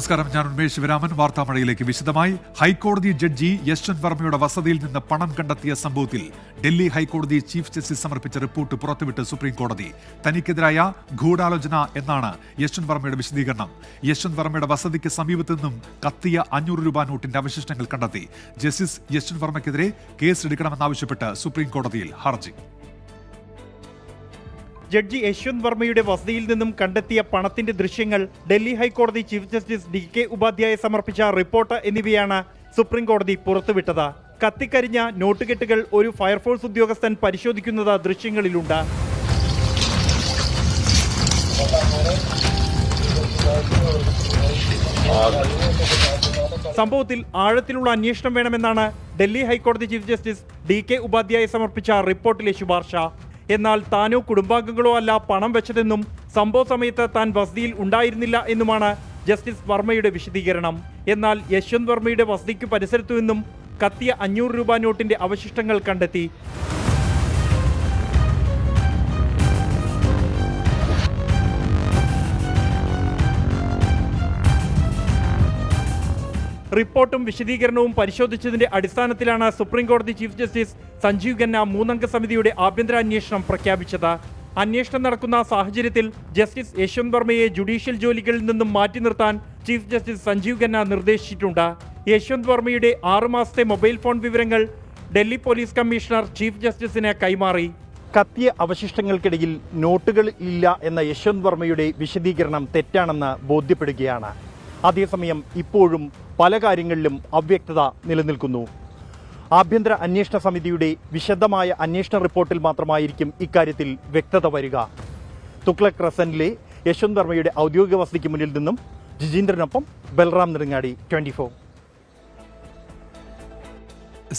നമസ്കാരം, ഞാൻ ഉന്മേഷ് ശിവരാമൻ. വാർത്താമഴയിലേക്ക് വിശദമായി. ഹൈക്കോടതി ജഡ്ജി യശ്വന്ത് വർമ്മയുടെ വസതിയിൽ നിന്ന് പണം കണ്ടെത്തിയ സംഭവത്തിൽ ഡൽഹി ഹൈക്കോടതി ചീഫ് ജസ്റ്റിസ് സമർപ്പിച്ച റിപ്പോർട്ട് പുറത്തുവിട്ട് സുപ്രീം കോടതി. തനിക്കെതിരായ ഗൂഢാലോചന എന്നാണ് യശ്വന്ത് വർമ്മയുടെ വിശദീകരണം. യശ്വന്ത് വർമ്മയുടെ വസതിക്ക് സമീപത്തു നിന്നും കത്തിയ 500 രൂപ നോട്ടിന്റെ അവശിഷ്ടങ്ങൾ കണ്ടെത്തി. ജസ്റ്റിസ് യശ്വന്ത് വർമ്മയ്ക്കെതിരെ കേസെടുക്കണമെന്നാവശ്യപ്പെട്ട് സുപ്രീം കോടതിയിൽ ഹർജി. ജഡ്ജി യശ്വന്ത് വർമ്മയുടെ വസതിയിൽ നിന്നും കണ്ടെത്തിയ പണത്തിന്റെ ദൃശ്യങ്ങൾ, ഡൽഹി ഹൈക്കോടതി ചീഫ് ജസ്റ്റിസ് DK ഉപാധ്യായ സമർപ്പിച്ച റിപ്പോർട്ട് എന്നിവയാണ് സുപ്രീം കോടതി പുറത്തുവിട്ടത്. കത്തിക്കരിഞ്ഞ നോട്ടുകെട്ടുകൾ ഒരു ഫയർഫോഴ്സ് ഉദ്യോഗസ്ഥൻ പരിശോധിക്കുന്നത് ദൃശ്യങ്ങളിലുണ്ട്. സംഭവത്തിൽ ആഴത്തിലുള്ള അന്വേഷണം വേണമെന്നാണ് ഡൽഹി ഹൈക്കോടതി ചീഫ് ജസ്റ്റിസ് DK ഉപാധ്യായ സമർപ്പിച്ച റിപ്പോർട്ടിലെ ശുപാർശ. എന്നാൽ താനോ കുടുംബാംഗങ്ങളോ അല്ല പണം വെച്ചതെന്നും സംഭവ സമയത്ത് താൻ വസതിയിൽ ഉണ്ടായിരുന്നില്ല എന്നുമാണ് ജസ്റ്റിസ് വർമ്മയുടെ വിശദീകരണം. എന്നാൽ യശ്വന്ത് വർമ്മയുടെ വസതിക്ക് പരിസരത്തു നിന്നും കത്തിയ 500 രൂപ നോട്ടിന്റെ അവശിഷ്ടങ്ങൾ കണ്ടെത്തി. റിപ്പോർട്ടും വിശദീകരണവും പരിശോധിച്ചതിന്റെ അടിസ്ഥാനത്തിലാണ് സുപ്രീം കോടതി ചീഫ് ജസ്റ്റിസ് സഞ്ജീവ് ഖന്ന 3-അംഗ സമിതിയുടെ ആഭ്യന്തര അന്വേഷണം പ്രഖ്യാപിച്ചത്. അന്വേഷണം നടക്കുന്ന സാഹചര്യത്തിൽ ജസ്റ്റിസ് യശ്വന്ത് വർമ്മയെ ജുഡീഷ്യൽ ജോലികളിൽ നിന്നും മാറ്റി നിർത്താൻ ചീഫ് ജസ്റ്റിസ് സഞ്ജീവ് ഖന്ന നിർദ്ദേശിച്ചിട്ടുണ്ട്. യശ്വന്ത് വർമ്മയുടെ 6 മാസത്തെ മൊബൈൽ ഫോൺ വിവരങ്ങൾ ഡൽഹി പോലീസ് കമ്മീഷണർ ചീഫ് ജസ്റ്റിസിന് കൈമാറി. കത്തിയ അവശിഷ്ടങ്ങൾക്കിടയിൽ നോട്ടുകൾ ഇല്ല എന്ന യശ്വന്ത് വർമ്മയുടെ വിശദീകരണം തെറ്റാണെന്ന് ബോധ്യപ്പെടുകയാണ്. അതേസമയം ഇപ്പോഴും പല കാര്യങ്ങളിലും അവ്യക്തത നിലനിൽക്കുന്നു. ആഭ്യന്തര അന്വേഷണ സമിതിയുടെ വിശദമായ അന്വേഷണ റിപ്പോർട്ടിൽ മാത്രമായിരിക്കും ഇക്കാര്യത്തിൽ വ്യക്തത വരിക. തുഗ്ലക് ക്രസന്റിലെ യശ്വന്ത് വർമ്മയുടെ ഔദ്യോഗിക വസതിക്ക് മുന്നിൽ നിന്നും ജിജീന്ദ്രനൊപ്പം ബൽറാം നെടുങ്ങാടി, 24.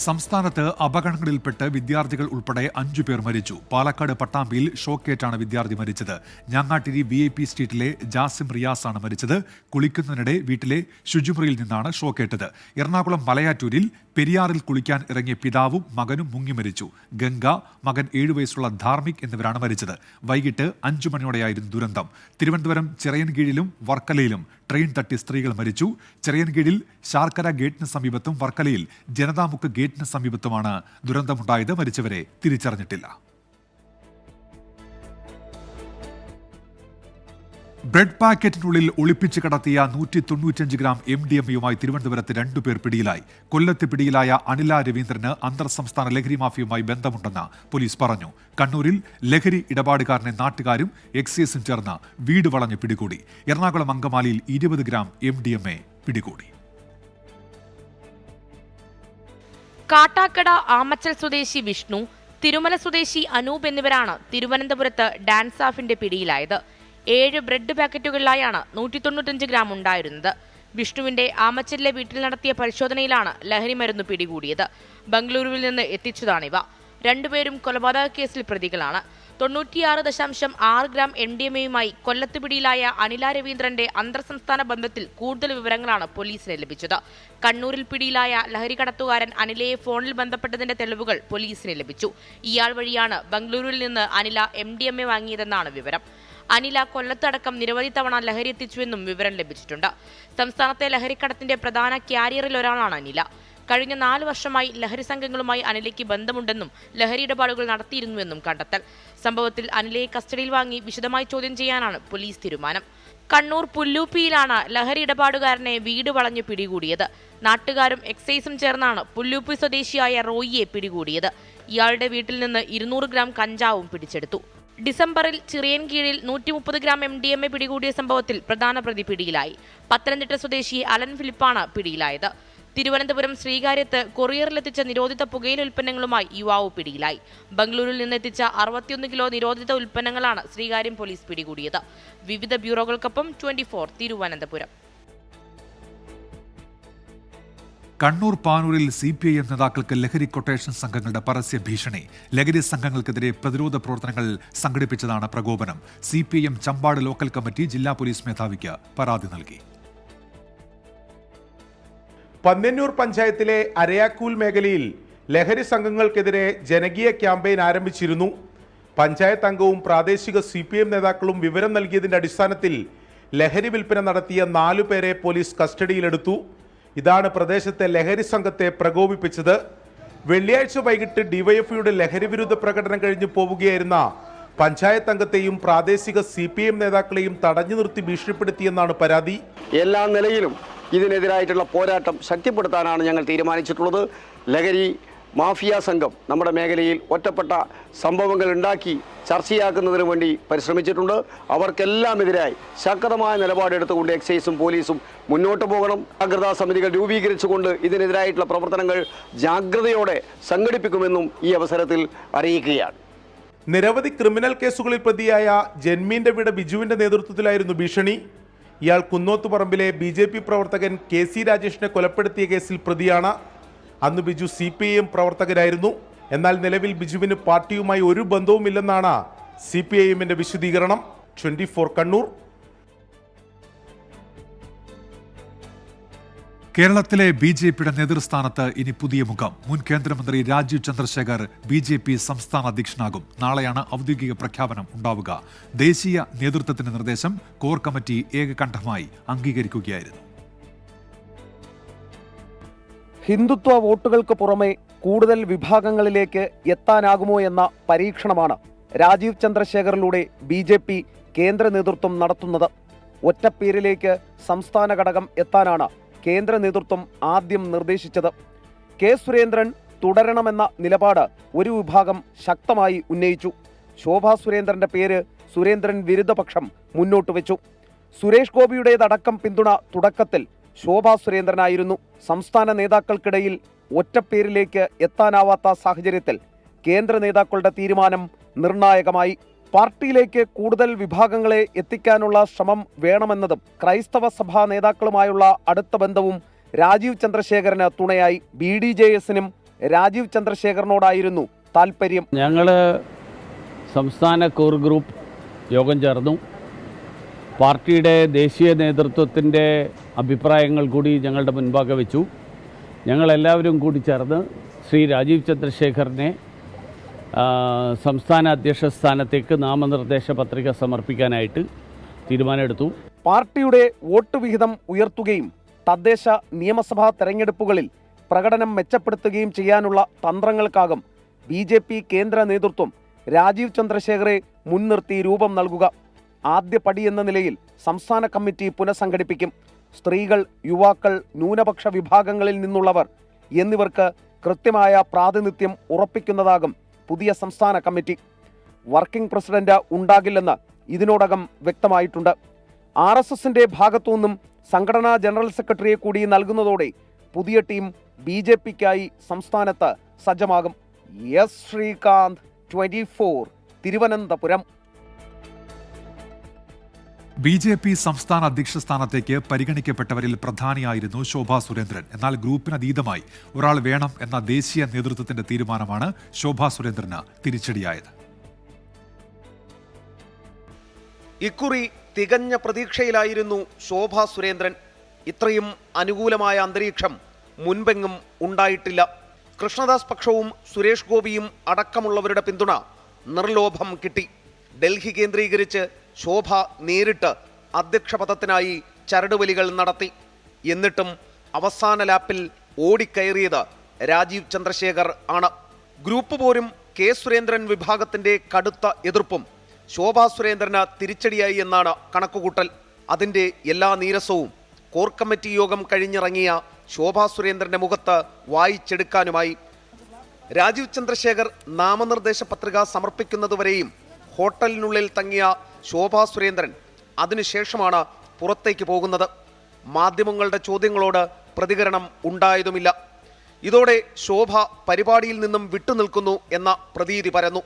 സംസ്ഥാനത്ത് അപകടങ്ങളിൽപ്പെട്ട് വിദ്യാർത്ഥികൾ ഉൾപ്പെടെ 5 പേർ മരിച്ചു. പാലക്കാട് പട്ടാമ്പിയിൽ ഷോക്കേറ്റാണ് വിദ്യാർത്ഥി മരിച്ചത്. ഞാങ്ങാട്ടിരി VIP സ്ട്രീറ്റിലെ ജാസിം റിയാസ് ആണ് മരിച്ചത്. കുളിക്കുന്നതിനിടെ വീട്ടിലെ ശുചിമുറിയിൽ നിന്നാണ് ഷോക്കേറ്റത്. എറണാകുളം മലയാറ്റൂരിൽ പെരിയാറിൽ കുളിക്കാൻ ഇറങ്ങിയ പിതാവും മകനും മുങ്ങി മരിച്ചു. ഗംഗ, മകൻ 7 വയസ്സുള്ള ധാർമ്മിക് എന്നിവരാണ് മരിച്ചത്. വൈകിട്ട് 5 മണിയോടെയായിരുന്നു ദുരന്തം. തിരുവനന്തപുരം ചിറയൻകീഴിലും വർക്കലയിലും ട്രെയിൻ തട്ടി സ്ത്രീകൾ മരിച്ചു. ചിറയൻകീഴിൽ ശാർക്കര ഗേറ്റിന് സമീപത്തും വർക്കലയിൽ ജനതാമുക്ക് ഗേറ്റിന് സമീപത്തുമാണ് ദുരന്തമുണ്ടായത്. മരിച്ചവരെ തിരിച്ചറിഞ്ഞിട്ടില്ല. ബ്രെഡ് പാക്കറ്റിനുള്ളിൽ ഒളിപ്പിച്ച് കടത്തിയ 195 ഗ്രാം MDMA-യുമായി തിരുവനന്തപുരത്ത് 2 പേർ പിടിയിലായി. കൊല്ലത്ത് പിടിയിലായ അനില രവീന്ദ്രന് അന്തർ സംസ്ഥാന ലഹരി മാഫിയുമായി ബന്ധമുണ്ടെന്ന് പോലീസ് പറഞ്ഞു. കണ്ണൂരിൽ ലഹരി ഇടപാടുകാരനെ നാട്ടുകാരും എക്സൈസും ചേർന്ന് വീട് വളഞ്ഞ് പിടികൂടി. എറണാകുളം അങ്കമാലിയിൽ 20 ഗ്രാം MDMA പിടികൂടി. കാട്ടാക്കട ആമച്ചൽ സ്വദേശി വിഷ്ണു, തിരുമല സ്വദേശി അനൂപ് എന്നിവരാണ് തിരുവനന്തപുരത്ത് ഡാൻസ് ഓഫിന്റെ പിടിയിലായത്. 7 ബ്രെഡ് പാക്കറ്റുകളിലായാണ് 195 ഗ്രാം ഉണ്ടായിരുന്നത്. വിഷ്ണുവിന്റെ ആമച്ചലിലെ വീട്ടിൽ നടത്തിയ പരിശോധനയിലാണ് ലഹരി മരുന്ന് പിടികൂടിയത്. ബംഗളൂരുവിൽ നിന്ന് എത്തിച്ചതാണിവ. 2 പേരും കൊലപാതക കേസിൽ പ്രതികളാണ്. 96.6 ഗ്രാം MDMA-യുമായി കൊല്ലത്ത് പിടിയിലായ അനില രവീന്ദ്രന്റെ അന്തർ സംസ്ഥാന ബന്ധത്തിൽ കൂടുതൽ വിവരങ്ങളാണ് പോലീസിന് ലഭിച്ചത്. കണ്ണൂരിൽ പിടിയിലായ ലഹരി കടത്തുകാരൻ അനിലയെ ഫോണിൽ ബന്ധപ്പെട്ടതിന്റെ തെളിവുകൾ പോലീസിന് ലഭിച്ചു. ഇയാൾ വഴിയാണ് ബംഗളൂരുവിൽ നിന്ന് അനില MDMA വാങ്ങിയതെന്നാണ് വിവരം. അനില കൊല്ലത്തടക്കം നിരവധി തവണ ലഹരി എത്തിച്ചുവെന്നും വിവരം ലഭിച്ചിട്ടുണ്ട്. സംസ്ഥാനത്തെ ലഹരിക്കടത്തിന്റെ പ്രധാന ക്യാരിയറിൽ ഒരാളാണ് അനില. കഴിഞ്ഞ 4 വർഷമായി ലഹരി സംഘങ്ങളുമായി അനിലയ്ക്ക് ബന്ധമുണ്ടെന്നും ലഹരി ഇടപാടുകൾ നടത്തിയിരുന്നുവെന്നും കണ്ടെത്തൽ. സംഭവത്തിൽ അനിലയെ കസ്റ്റഡിയിൽ വാങ്ങി വിശദമായി ചോദ്യം ചെയ്യാനാണ് പോലീസ് തീരുമാനം. കണ്ണൂർ പുല്ലൂപ്പിയിലാണ് ലഹരി ഇടപാടുകാരനെ വീട് വളഞ്ഞു പിടികൂടിയത്. നാട്ടുകാരും എക്സൈസും ചേർന്നാണ് പുല്ലൂപ്പി സ്വദേശിയായ റോയിയെ പിടികൂടിയത്. ഇയാളുടെ വീട്ടിൽ നിന്ന് 200 ഗ്രാം കഞ്ചാവും പിടിച്ചെടുത്തു. ഡിസംബറിൽ ചിറയൻകീഴിൽ 130 ഗ്രാം MDMA പിടികൂടിയ സംഭവത്തിൽ പ്രധാന പ്രതി പിടിയിലായി. പത്തനംതിട്ട സ്വദേശി അലൻ ഫിലിപ്പാണ് പിടിയിലായത്. തിരുവനന്തപുരം ശ്രീകാര്യത്ത് കൊറിയറിലെത്തിച്ച നിരോധിത പുകയില ഉൽപ്പന്നങ്ങളുമായി യുവാവ് പിടിയിലായി. ബംഗളൂരുവിൽ നിന്നെത്തിച്ച 61 കിലോ നിരോധിത ഉൽപ്പന്നങ്ങളാണ് ശ്രീകാര്യം പോലീസ് പിടികൂടിയത്. വിവിധ ബ്യൂറോകൾക്കൊപ്പം 24 തിരുവനന്തപുരം. കണ്ണൂർ പാനൂരിൽ CPIM നേതാക്കൾക്ക് ലഹരി കൊട്ടേഷൻ സംഘങ്ങളുടെ പരസ്യ ഭീഷണി. ലഹരി സംഘങ്ങൾക്കെതിരെ പ്രതിരോധ പ്രവർത്തനങ്ങൾ സംഘടിപ്പിച്ചതാണ് പ്രകോപനം. CPIM ചമ്പാട് ലോക്കൽ കമ്മിറ്റി ജില്ലാ പോലീസ് മേധാവിക്ക് പരാതി നൽകി. പന്ന്യന്നൂർ പഞ്ചായത്തിലെ അരയാക്കൂൽ മേഖലയിൽ ലഹരി സംഘങ്ങൾക്കെതിരെ ജനകീയ ക്യാമ്പയിൻ ആരംഭിച്ചിരുന്നു. പഞ്ചായത്ത് അംഗവും പ്രാദേശിക CPM നേതാക്കളും വിവരം നൽകിയതിന്റെ അടിസ്ഥാനത്തിൽ ലഹരി വിൽപ്പന നടത്തിയ 4 പേരെ പോലീസ് കസ്റ്റഡിയിലെടുത്തു. ഇതാണ് പ്രദേശത്തെ ലഹരി സംഘത്തെ പ്രകോപിപ്പിച്ചത്. വെള്ളിയാഴ്ച വൈകിട്ട് ഡിവൈഎഫ്ഐയുടെ ലഹരി വിരുദ്ധ പ്രകടനം കഴിഞ്ഞു പോവുകയായിരുന്ന പഞ്ചായത്ത് അംഗത്തെയും പ്രാദേശിക CPM നേതാക്കളെയും തടഞ്ഞു നിർത്തി ഭീഷണിപ്പെടുത്തിയെന്നാണ് പരാതി. എല്ലാ നിലയിലും ഇതിനെതിരായിട്ടുള്ള പോരാട്ടം ശക്തിപ്പെടുത്താനാണ് ഞങ്ങൾ തീരുമാനിച്ചിട്ടുള്ളത്. ലഹരി മാഫിയ സംഘം നമ്മുടെ മേഖലയിൽ ഒറ്റപ്പെട്ട സംഭവങ്ങൾ ഉണ്ടാക്കി ചർച്ചയാക്കുന്നതിന് വേണ്ടി പരിശ്രമിച്ചിട്ടുണ്ട്. അവർക്കെല്ലാം എതിരായി ശക്തമായ നിലപാടെടുത്തുകൊണ്ട് എക്സൈസും പോലീസും മുന്നോട്ട് പോകണം. ജാഗ്രതാ സമിതികൾ രൂപീകരിച്ചുകൊണ്ട് ഇതിനെതിരായിട്ടുള്ള പ്രവർത്തനങ്ങൾ ജാഗ്രതയോടെ സംഘടിപ്പിക്കുമെന്നും ഈ അവസരത്തിൽ അറിയിക്കുകയാണ്. നിരവധി ക്രിമിനൽ കേസുകളിൽ പ്രതിയായ ജന്മീന്റെ വീട് ബിജുവിന്റെ നേതൃത്വത്തിലായിരുന്നു ഭീഷണി. ഇയാൾ കുന്നോത്തുപറമ്പിലെ BJP പ്രവർത്തകൻ KC രാജേഷിനെ കൊലപ്പെടുത്തിയ കേസിൽ പ്രതിയാണ്. അന്ന് ബിജു CPIM പ്രവർത്തകരായിരുന്നു. എന്നാൽ നിലവിൽ ബിജുവിന് പാർട്ടിയുമായി ഒരു ബന്ധവുമില്ലെന്നാണ് CPIMന്റെ വിശദീകരണം. 24 കണ്ണൂർ. കേരളത്തിലെ BJPയുടെ നേതൃസ്ഥാനത്ത് ഇനി പുതിയ മുഖം. മുൻ കേന്ദ്രമന്ത്രി രാജീവ് ചന്ദ്രശേഖർ BJP സംസ്ഥാന അധ്യക്ഷനാകും. നാളെയാണ് ഔദ്യോഗിക പ്രഖ്യാപനം ഉണ്ടാവുക. ദേശീയ നേതൃത്വത്തിന്റെ നിർദ്ദേശം കോർ കമ്മിറ്റി ഏകകണ്ഠമായി അംഗീകരിക്കുകയായിരുന്നു. ഹിന്ദുത്വ വോട്ടുകൾക്ക് പുറമെ കൂടുതൽ വിഭാഗങ്ങളിലേക്ക് എത്താനാകുമോ എന്ന പരീക്ഷണമാണ് രാജീവ് ചന്ദ്രശേഖറിലൂടെ BJP കേന്ദ്ര നേതൃത്വം നടത്തുന്നത്. ഒറ്റപ്പേരിലേക്ക് സംസ്ഥാന ഘടകം എത്താനാണ് കേന്ദ്ര നേതൃത്വം ആദ്യം നിർദ്ദേശിച്ചത്. കെ സുരേന്ദ്രൻ തുടരണമെന്ന നിലപാട് ഒരു വിഭാഗം ശക്തമായി ഉന്നയിച്ചു. ശോഭാ സുരേന്ദ്രന്റെ പേര് സുരേന്ദ്രൻ വിരുദ്ധപക്ഷം മുന്നോട്ട് വെച്ചു. സുരേഷ് ഗോപിയുടേതടക്കം പിന്തുണ തുടക്കത്തിൽ ശോഭാ സുരേന്ദ്രനായിരുന്നു. സംസ്ഥാന നേതാക്കൾക്കിടയിൽ ഒറ്റപ്പേരിലേക്ക് എത്താനാവാത്ത സാഹചര്യത്തിൽ കേന്ദ്ര നേതാക്കളുടെ തീരുമാനം നിർണായകമായി. പാർട്ടിയിലേക്ക് കൂടുതൽ വിഭാഗങ്ങളെ എത്തിക്കാനുള്ള ശ്രമം വേണമെന്നതും ക്രൈസ്തവ സഭാ നേതാക്കളുമായുള്ള അടുത്ത ബന്ധവും രാജീവ് ചന്ദ്രശേഖരന് തുണയായി. BDJSനും രാജീവ് ചന്ദ്രശേഖരനോടായിരുന്നു താൽപ്പര്യം. ഞങ്ങൾ സംസ്ഥാന കോർ ഗ്രൂപ്പ് യോഗം ചേർന്നു. പാർട്ടിയുടെ ദേശീയ നേതൃത്വത്തിൻ്റെ അഭിപ്രായങ്ങൾ കൂടി ഞങ്ങളുടെ മുൻപാകെ വെച്ചു. ഞങ്ങളെല്ലാവരും കൂടി ചേർന്ന് ശ്രീ രാജീവ് ചന്ദ്രശേഖറിനെ സംസ്ഥാന അധ്യക്ഷ സ്ഥാനത്തേക്ക് നാമനിർദ്ദേശ പത്രിക സമർപ്പിക്കാനായിട്ട് തീരുമാനമെടുത്തു. പാർട്ടിയുടെ വോട്ട് വിഹിതം ഉയർത്തുകയും തദ്ദേശ നിയമസഭാ തെരഞ്ഞെടുപ്പുകളിൽ പ്രകടനം മെച്ചപ്പെടുത്തുകയും ചെയ്യാനുള്ള തന്ത്രങ്ങൾക്കാകും BJP കേന്ദ്ര നേതൃത്വം രാജീവ് ചന്ദ്രശേഖറെ മുൻനിർത്തി രൂപം നൽകുക. ആദ്യ പടിയെന്ന നിലയിൽ സംസ്ഥാന കമ്മിറ്റി പുനഃസംഘടിപ്പിക്കും. സ്ത്രീകൾ, യുവാക്കൾ, ന്യൂനപക്ഷ വിഭാഗങ്ങളിൽ നിന്നുള്ളവർ എന്നിവർക്ക് കൃത്യമായ പ്രാതിനിധ്യം ഉറപ്പിക്കുന്നതാകും പുതിയ സംസ്ഥാന കമ്മിറ്റി. വർക്കിംഗ് പ്രസിഡന്റ് ഉണ്ടാകില്ലെന്ന് ഇതിനോടകം വ്യക്തമായിട്ടുണ്ട്. RSSന്റെ ഭാഗത്തുനിന്നും സംഘടനാ ജനറൽ സെക്രട്ടറിയെ കൂടി നൽകുന്നതോടെ പുതിയ ടീം BJPക്കായി സംസ്ഥാനത്ത് സജ്ജമാകും. എസ് ശ്രീകാന്ത്, 24, തിരുവനന്തപുരം. BJP സംസ്ഥാന അധ്യക്ഷ സ്ഥാനത്തേക്ക് പരിഗണിക്കപ്പെട്ടവരിൽ പ്രധാനിയായിരുന്നു ശോഭാ സുരേന്ദ്രൻ. എന്നാൽ ഗ്രൂപ്പിനതീതമായി ഒരാൾ വേണം എന്ന ദേശീയ നേതൃത്വത്തിന്റെ തീരുമാനമാണ് ശോഭാ സുരേന്ദ്രന് തിരിച്ചടിയായത്. ഇക്കുറി തികഞ്ഞ പ്രതീക്ഷയിലായിരുന്നു ശോഭാ സുരേന്ദ്രൻ. ഇത്രയും അനുകൂലമായ അന്തരീക്ഷം മുൻപെങ്ങും ഉണ്ടായിട്ടില്ല. കൃഷ്ണദാസ് പക്ഷവും സുരേഷ് ഗോപിയും അടക്കമുള്ളവരുടെ പിന്തുണ നിർലോഭം കിട്ടി. ഡൽഹി കേന്ദ്രീകരിച്ച് ശോഭ നേരിട്ട് അധ്യക്ഷ പദത്തിനായി ചരടുവലികൾ നടത്തി. എന്നിട്ടും അവസാന ലാപ്പിൽ ഓടിക്കയറിയത് രാജീവ് ചന്ദ്രശേഖർ ആണ്. ഗ്രൂപ്പ് പോരും കെ സുരേന്ദ്രൻ വിഭാഗത്തിന്റെ കടുത്ത എതിർപ്പും ശോഭാ സുരേന്ദ്രന് തിരിച്ചടിയായി എന്നാണ് കണക്കുകൂട്ടൽ. അതിന്റെ എല്ലാ നീരസവും കോർ കമ്മിറ്റി യോഗം കഴിഞ്ഞിറങ്ങിയ ശോഭാ സുരേന്ദ്രന്റെ മുഖത്ത് വായിച്ചെടുക്കാനുമായി. രാജീവ് ചന്ദ്രശേഖർ നാമനിർദ്ദേശ പത്രിക സമർപ്പിക്കുന്നതുവരെയും ഹോട്ടലിനുള്ളിൽ തങ്ങിയ ശോഭാ സുരേന്ദ്രൻ അതിനുശേഷമാണ് പുറത്തേക്ക് പോകുന്നത്. മാധ്യമങ്ങളുടെ ചോദ്യങ്ങളോട് പ്രതികരണം ഉണ്ടായതുമില്ല. ഇതോടെ ശോഭ പരിപാടിയിൽ നിന്നും വിട്ടുനിൽക്കുന്നു എന്ന പ്രതീതി പരന്നു.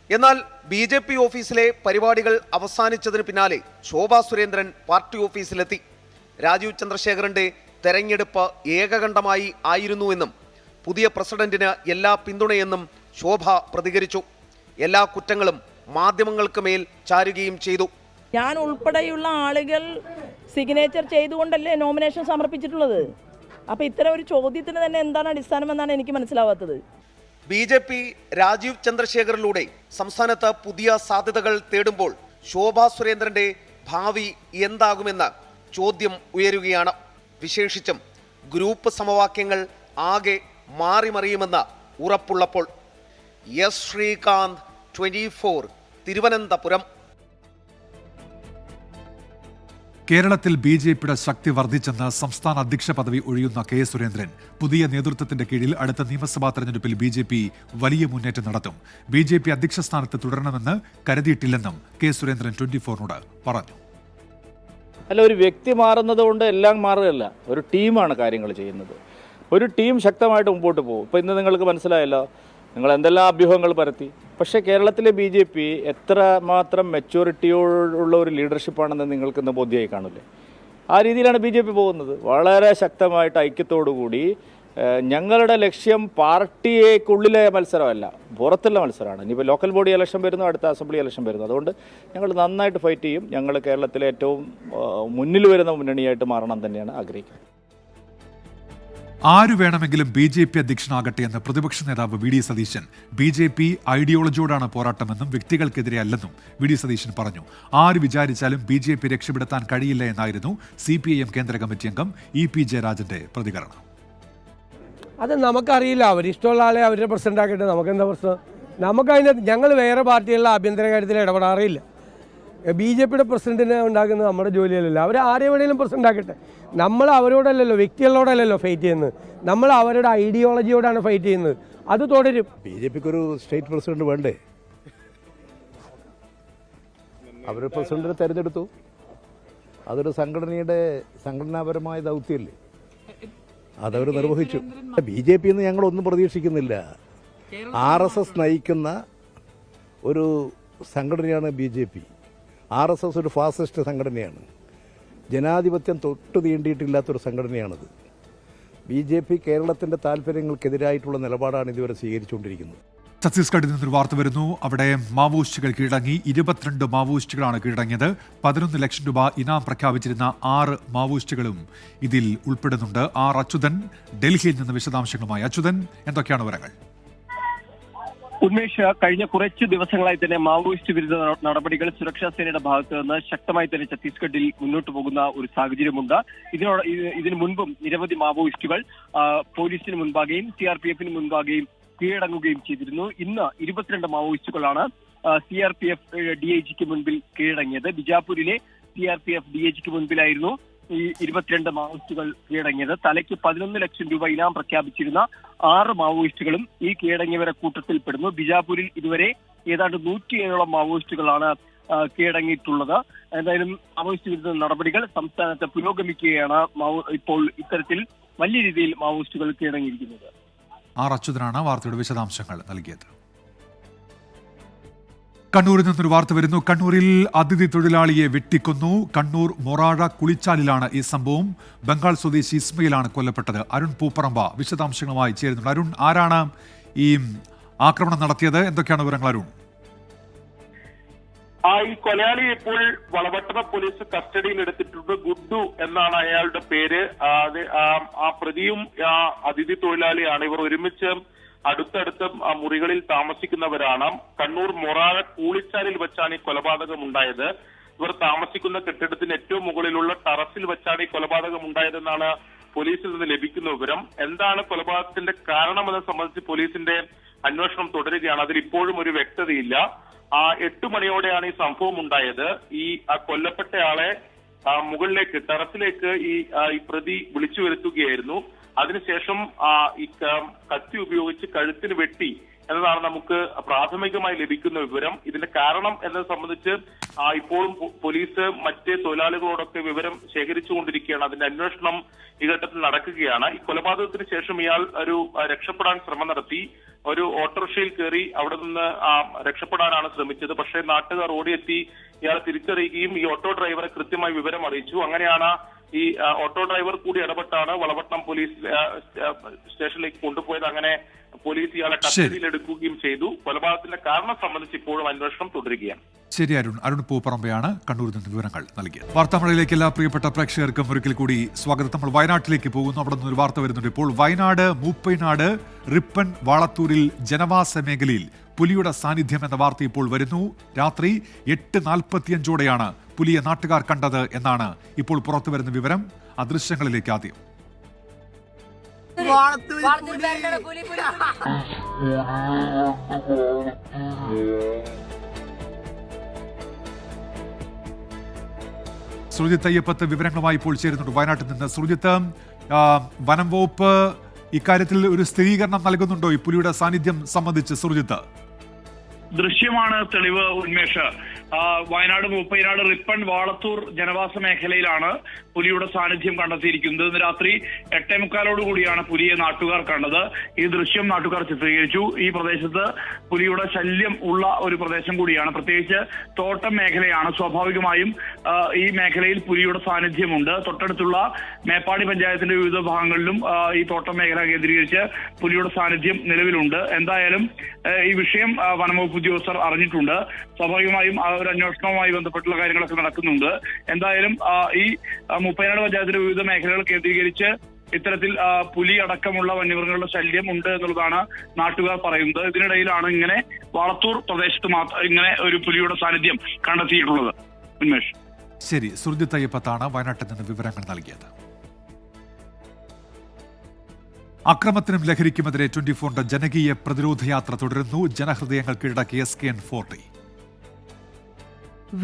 എന്നാൽ BJP ഓഫീസിലെ പരിപാടികൾ അവസാനിച്ചതിന് പിന്നാലെ ശോഭാ സുരേന്ദ്രൻ പാർട്ടി ഓഫീസിലെത്തി. രാജീവ് ചന്ദ്രശേഖരന്റെ തെരഞ്ഞെടുപ്പ് ഏകകണ്ഠമായി ആയിരുന്നുവെന്നും പുതിയ പ്രസിഡന്റിന് എല്ലാ പിന്തുണയെന്നും ശോഭ പ്രതികരിച്ചു. എല്ലാ കുറ്റങ്ങളും മാധ്യമങ്ങൾക്ക് മേൽ ചാരുകയും ചെയ്തു. ഞാൻ ഉൾപ്പെടെയുള്ള ആളുകൾ സിഗ്നേച്ചർ ചെയ്തുകൊണ്ടല്ലേ നോമിനേഷൻ സമർപ്പിച്ചിട്ടുള്ളത്. അപ്പോൾ ഇത്തരം ഒരു ചോദ്യത്തിന് തന്നെ എന്താണ് അടിസ്ഥാനമെന്നാണ് എനിക്ക് മനസ്സിലാവാത്തത്. BJP രാജീവ് ചന്ദ്രശേഖറിലൂടെ സംസ്ഥാനത്ത് പുതിയ സാധ്യതകൾ തേടുമ്പോൾ ശോഭാ സുരേന്ദ്രന്റെ ഭാവി എന്താകുമെന്ന് ചോദ്യം ഉയരുകയാണ്. വിശേഷിച്ചും ഗ്രൂപ്പ് സമവാക്യങ്ങൾ ആകെ മാറിമറിയുമെന്ന് ഉറപ്പുള്ളപ്പോൾ. എസ് ശ്രീകാന്ത്, 24, തിരുവനന്തപുരം. കേരളത്തിൽ ബി.ജെ.പിയുടെ ശക്തി വർദ്ധിച്ചെന്ന് സംസ്ഥാന അധ്യക്ഷ പദവി ഒഴിയുന്ന കെ സുരേന്ദ്രൻ. പുതിയ നേതൃത്വത്തിന്റെ കീഴിൽ അടുത്ത നിയമസഭാ തെരഞ്ഞെടുപ്പിൽ ബി.ജെ.പി വലിയ മുന്നേറ്റം നടത്തും. ബി.ജെ.പി അധ്യക്ഷ സ്ഥാനത്ത് തുടരണമെന്ന് കരുതിയിട്ടില്ലെന്നും കെ സുരേന്ദ്രൻ 24നോട് പറഞ്ഞു. അല്ല, ഒരു വ്യക്തി മാറുന്നത് കൊണ്ട് എല്ലാം മാറുകയല്ല, ഒരു ടീമാണ് കാര്യങ്ങൾ ചെയ്യുന്നത്. ഒരു ടീം ശക്തമായിട്ട് മുമ്പോട്ട് പോകും. ഇപ്പോൾ ഇന്ന് നിങ്ങൾക്ക് മനസ്സിലായല്ലോ, നിങ്ങൾ എന്തെല്ലാം അഭ്യൂഹങ്ങൾ പരത്തി. പക്ഷേ കേരളത്തിലെ ബി.ജെ.പി എത്രമാത്രം മെച്യൂരിറ്റിയോടുള്ള ഒരു ലീഡർഷിപ്പാണെന്ന് നിങ്ങൾക്കിന്ന് ബോധ്യമായി കാണില്ലേ? ആ രീതിയിലാണ് ബി.ജെ.പി പോകുന്നത്. വളരെ ശക്തമായിട്ട് ഐക്യത്തോടുകൂടി. ഞങ്ങളുടെ ലക്ഷ്യം പാർട്ടിയേക്കുള്ളിലെ മത്സരമല്ല, പുറത്തുള്ള മത്സരമാണ്. ഇനിയിപ്പോൾ ലോക്കൽ ബോഡി ഇലക്ഷൻ വരുന്നു, അടുത്ത അസംബ്ലി ഇലക്ഷൻ വരുന്നു. അതുകൊണ്ട് ഞങ്ങൾ നന്നായിട്ട് ഫൈറ്റ് ചെയ്യും. ഞങ്ങൾ കേരളത്തിലെ ഏറ്റവും മുന്നിൽ വരുന്ന മുന്നണിയായിട്ട് മാറണം തന്നെയാണ് ആഗ്രഹിക്കുന്നത്. ആരു വേണമെങ്കിലും ബി.ജെ.പി അധ്യക്ഷനാകട്ടെ എന്ന് പ്രതിപക്ഷ നേതാവ് വി.ഡി. സതീശൻ. ബി.ജെ.പി ഐഡിയോളജിയോടാണ് പോരാട്ടമെന്നും വ്യക്തികൾക്കെതിരെ അല്ലെന്നും വി.ഡി. സതീശൻ പറഞ്ഞു. ആര് വിചാരിച്ചാലും ബി.ജെ.പി രക്ഷപ്പെടുത്താൻ കഴിയില്ല എന്നായിരുന്നു CPIM കേന്ദ്ര കമ്മിറ്റി അംഗം E.P. ജയരാജന്റെ പ്രതികരണം. അത് നമുക്കറിയില്ല. അവരിഷ്ടമുള്ള ആളെ അവരുടെ പ്രസിഡന്റ് ആക്കട്ടെ, നമുക്കെന്താ പ്രശ്നം? ഞങ്ങൾ വേറെ പാർട്ടികളുടെ ആഭ്യന്തര കാര്യത്തിൽ ഇടപെടാറില്ല. ബി.ജെ.പിയുടെ പ്രസിഡന്റിനെ ഉണ്ടാക്കുന്നത് നമ്മുടെ ജോലിയല്ലല്ലോ. അവർ ആരെ വേണമെങ്കിലും പ്രസിഡന്റ് ആക്കട്ടെ. നമ്മൾ അവരോടല്ലല്ലോ, വ്യക്തികളോടല്ലല്ലോ ഫൈറ്റ് ചെയ്യുന്നത്. നമ്മൾ അവരുടെ ഐഡിയോളജിയോടാണ് ഫൈറ്റ് ചെയ്യുന്നത്. അത് തുടരും. ബി.ജെ.പിക്ക് ഒരു സ്റ്റേറ്റ് പ്രസിഡന്റ് വേണ്ടേ? അവർ പ്രസിഡന്റിനെ തിരഞ്ഞെടുത്തു. അതൊരു സംഘടനാപരമായ ദൗത്യമല്ലേ, അതവർ നിർവഹിച്ചു. ബി.ജെ.പി എന്ന് ഞങ്ങളൊന്നും പ്രതീക്ഷിക്കുന്നില്ല. RSS നയിക്കുന്ന ഒരു സംഘടനയാണ് ബി.ജെ.പി. RSS ഒരു ഫാസിസ്റ്റ് സംഘടനയാണ്. ജനാധിപത്യം തൊട്ടു തീണ്ടിയിട്ടില്ലാത്തൊരു സംഘടനയാണത്. ബി.ജെ.പി കേരളത്തിൻ്റെ താല്പര്യങ്ങൾക്കെതിരായിട്ടുള്ള നിലപാടാണ് ഇതുവരെ സ്വീകരിച്ചുകൊണ്ടിരിക്കുന്നത്. ഛത്തീസ്ഗഡിൽ നിന്നൊരു വാർത്ത വരുന്നു. അവിടെ മാവോയിസ്റ്റുകൾ കീഴടങ്ങി. 22 മാവോയിസ്റ്റുകളാണ് കീഴടങ്ങിയത്. 11 ലക്ഷം രൂപ ഇനാം പ്രഖ്യാപിച്ചിരുന്ന 6 മാവോയിസ്റ്റുകളും ഇതിൽ ഉൾപ്പെടുന്നുണ്ട്. അച്യുതൻ ഡൽഹിയിൽ നിന്ന് വിശദാംശങ്ങളുമായി. അച്യുതൻ, എന്തൊക്കെയാണ് വിവരങ്ങൾ? ഉന്മേഷ്, കഴിഞ്ഞ കുറച്ച് ദിവസങ്ങളായി തന്നെ മാവോയിസ്റ്റ് വിരുദ്ധ നടപടികൾ സുരക്ഷാ സേനയുടെ ഭാഗത്ത് നിന്ന് ശക്തമായി തന്നെ ഛത്തീസ്ഗഡിൽ മുന്നോട്ട് പോകുന്ന ഒരു സാഹചര്യമുണ്ട്. ഇതിനു മുൻപും നിരവധി മാവോയിസ്റ്റുകൾ പോലീസിന് മുൻപാകെയും CRPF മുൻപാകെയും കീഴടങ്ങുകയും ചെയ്തിരുന്നു. ഇന്ന് 22 മാവോയിസ്റ്റുകളാണ് CRPF DIGക്ക് മുൻപിൽ കീഴടങ്ങിയത്. ബിജാപൂരിലെ CRPF DIGക്ക് മുൻപിലായിരുന്നു ഈ 22 മാവോയിസ്റ്റുകൾ കീഴടങ്ങിയത്. തലയ്ക്ക് 11 ലക്ഷം രൂപ ഇനാം പ്രഖ്യാപിച്ചിരുന്ന 6 മാവോയിസ്റ്റുകളും ഈ കീഴടങ്ങിയവരെ കൂട്ടത്തിൽപ്പെടുന്നു. ബിജാപൂരിൽ ഇതുവരെ ഏതാണ്ട് 107ഓളം മാവോയിസ്റ്റുകളാണ് കീഴടങ്ങിയിട്ടുള്ളത്. എന്തായാലും മാവോയിസ്റ്റ് വിരുദ്ധ നടപടികൾ സംസ്ഥാനത്ത് പുരോഗമിക്കുകയാണ്. ഇപ്പോൾ ഇത്തരത്തിൽ വലിയ രീതിയിൽ മാവോയിസ്റ്റുകൾ കീഴടങ്ങിയിരിക്കുന്നത്. അച്യുതനാണ് വാർത്തയുടെ വിശദാംശങ്ങൾ നൽകിയത്. കണ്ണൂരിൽ നിന്നൊരു വാർത്ത വരുന്നു. കണ്ണൂരിൽ അതിഥി തൊഴിലാളിയെ വെട്ടിക്കൊന്നു. കണ്ണൂർ മൊറാഴ കുളിച്ചാലിലാണ് ഈ സംഭവം. ബംഗാൾ സ്വദേശി ഇസ്മയിലാണ് കൊല്ലപ്പെട്ടത്. അരുൺ പൂപ്പറമ്പ വിശദാംശങ്ങളുമായി ചേരുന്നുണ്ട്. അരുൺ, ആരാണ് ഈ ആക്രമണം നടത്തിയത്? എന്തൊക്കെയാണ് വിവരങ്ങൾ അരുൺ? ഈ കൊലയാളി ഇപ്പോൾ വളപട്ടണ പോലീസ് കസ്റ്റഡിയിൽ എടുത്തിട്ടുണ്ട്. ഗുഡ്ഡു എന്നാണ് അയാളുടെ പേര്. ആ പ്രതിയും അതിഥി തൊഴിലാളിയാണ്. ഇവർ ഒരുമിച്ച് അടുത്തടുത്ത മുറികളിൽ താമസിക്കുന്നവരാണ്. കണ്ണൂർ മൊറാഴ കൂളിച്ചാലിൽ വെച്ചാണ് ഈ കൊലപാതകം ഉണ്ടായത്. ഇവർ താമസിക്കുന്ന കെട്ടിടത്തിന് ഏറ്റവും മുകളിലുള്ള ടെറസിൽ വെച്ചാണ് ഈ കൊലപാതകം ഉണ്ടായതെന്നാണ് പോലീസിൽ നിന്ന് ലഭിക്കുന്ന വിവരം. എന്താണ് കൊലപാതകത്തിന്റെ കാരണമെന്ന് സംബന്ധിച്ച് പോലീസിന്റെ അന്വേഷണം തുടരുകയാണ്. അതിൽ ഇപ്പോഴും ഒരു വ്യക്തതയില്ല. 8 മണിയോടെയാണ് ഈ സംഭവം ഉണ്ടായത്. ഈ കൊല്ലപ്പെട്ടയാളെ മുകളിലേക്ക് ടെറസിലേക്ക് ഈ പ്രതി വിളിച്ചു വരുത്തുകയായിരുന്നു. അതിനുശേഷം ഈ കത്തി ഉപയോഗിച്ച് കഴുത്തിന് വെട്ടി എന്നതാണ് നമുക്ക് പ്രാഥമികമായി ലഭിക്കുന്ന വിവരം. ഇതിന്റെ കാരണം എന്നത് സംബന്ധിച്ച് ഇപ്പോഴും പോലീസ് മറ്റ് തൊഴിലാളികളോടൊക്കെ വിവരം ശേഖരിച്ചുകൊണ്ടിരിക്കുകയാണ്. അതിന്റെ അന്വേഷണം ഈ ഘട്ടത്തിൽ നടക്കുകയാണ്. ഈ കൊലപാതകത്തിന് ശേഷം ഇയാൾ രക്ഷപ്പെടാൻ ശ്രമം നടത്തി. ഒരു ഓട്ടോറിക്ഷയിൽ കയറി അവിടെ നിന്ന് രക്ഷപ്പെടാനാണ് ശ്രമിച്ചത്. പക്ഷേ നാട്ടുകാർ ഓടിയെത്തി ഇയാൾ തിരിച്ചറിയുകയും ഈ ഓട്ടോ ഡ്രൈവറെ കൃത്യമായി വിവരം അറിയിച്ചു. അങ്ങനെയാണ് ഈ ഓട്ടോ ഡ്രൈവർ കൂടി ഇടപെട്ടാണ് വളപട്ടണം പോലീസ് സ്റ്റേഷനിലേക്ക് കൊണ്ടുപോയത്. അങ്ങനെ പോലീസ് ഇയാളെ കസ്റ്റഡിയിൽ എടുക്കുകയും ചെയ്തു. കൊലപാതകത്തിന്റെ കാരണം സംബന്ധിച്ച് ഇപ്പോഴും അന്വേഷണം തുടരുകയാണ്. ശരി, അരുൺ പൂപ്പറമ്പയാണ് കണ്ണൂരിൽ നിന്ന് വിവരങ്ങൾ നൽകിയത്. വാർത്താമഴയിലേക്ക് എല്ലാ പ്രിയപ്പെട്ട പ്രേക്ഷകർക്കും ഒരിക്കൽ കൂടി സ്വാഗതം. നമ്മൾ വയനാട്ടിലേക്ക് പോകുന്നു. അവിടെ നിന്ന് ഒരു വാർത്ത വരുന്നുണ്ട്. ഇപ്പോൾ വയനാട് മൂപ്പൈനാട് റിപ്പൺ വാളത്തൂരിൽ ജനവാസ മേഖലയിൽ പുലിയുടെ സാന്നിധ്യം എന്ന വാർത്ത ഇപ്പോൾ വരുന്നു. രാത്രി 8:45 പുലിയെ നാട്ടുകാർ കണ്ടത് എന്നാണ് ഇപ്പോൾ പുറത്തു വരുന്ന വിവരം. ആ ദൃശ്യങ്ങളിലേക്ക് ആദ്യം. സുർജിത്ത് അയ്യപ്പത്ത് വിവരങ്ങളുമായി ഇപ്പോൾ ചേരുന്നുണ്ട് വയനാട്ടിൽ നിന്ന്. സുർജിത്ത്, വനം വകുപ്പ് ഇക്കാര്യത്തിൽ ഒരു സ്ഥിരീകരണം നൽകുന്നുണ്ടോ ഈ പുലിയുടെ സാന്നിധ്യം സംബന്ധിച്ച്? സുർജിത്ത്, ദൃശ്യമാണ് തെളിവ് ഉന്മേഷ്. വയനാട് മൂപ്പൈനാട് റിപ്പൺ വാളത്തൂർ ജനവാസ മേഖലയിലാണ് പുലിയുടെ സാന്നിധ്യം കണ്ടെത്തിയിരിക്കുന്നത്. ഇന്ന് രാത്രി 8:45 പുലിയെ നാട്ടുകാർ കണ്ടത്. ഈ ദൃശ്യം നാട്ടുകാർ ചിത്രീകരിച്ചു. ഈ പ്രദേശത്ത് പുലിയുടെ ശല്യം ഉള്ള ഒരു പ്രദേശം കൂടിയാണ്, പ്രത്യേകിച്ച് തോട്ടം മേഖലയാണ്. സ്വാഭാവികമായും ഈ മേഖലയിൽ പുലിയുടെ സാന്നിധ്യമുണ്ട്. തൊട്ടടുത്തുള്ള മേപ്പാടി പഞ്ചായത്തിന്റെ വിവിധ ഭാഗങ്ങളിലും ഈ തോട്ടം മേഖല കേന്ദ്രീകരിച്ച് പുലിയുടെ സാന്നിധ്യം നിലവിലുണ്ട്. എന്തായാലും ഈ വിഷയം വനംവകുപ്പ് ഉദ്യോഗസ്ഥർ അറിഞ്ഞിട്ടുണ്ട്. സ്വാഭാവികമായും ഒരു അന്വേഷണവുമായി ബന്ധപ്പെട്ടുള്ള കാര്യങ്ങളൊക്കെ നടക്കുന്നുണ്ട്. എന്തായാലും ഈ മൂപ്പൈനാട് പഞ്ചായത്തിന്റെ വിവിധ മേഖലകൾ കേന്ദ്രീകരിച്ച് ഇത്തരത്തിൽ പുലി അടക്കമുള്ള വന്യമൃഗങ്ങളുടെ ശല്യം ഉണ്ട് എന്നുള്ളതാണ് നാട്ടുകാർ പറയുന്നത്. ഇതിനിടയിലാണ് ഇങ്ങനെ വാളത്തൂർ പ്രദേശത്ത് ഇങ്ങനെ ഒരു പുലിയുടെ സാന്നിധ്യം കണ്ടെത്തിയിട്ടുള്ളത്. ഉന്മേഷ്. ശരി, സുർജിത്ത് അയ്യപ്പത്താണ് വയനാട്ടിൽ നിന്ന് വിവരങ്ങൾ നൽകിയത്. അക്രമത്തിനും ലഹരിക്കുമെതിരെ 24 ജനകീയ പ്രതിരോധ യാത്ര തുടരുന്നു. ജനഹൃദയങ്ങൾ കീഴടക്കിയ SKN40.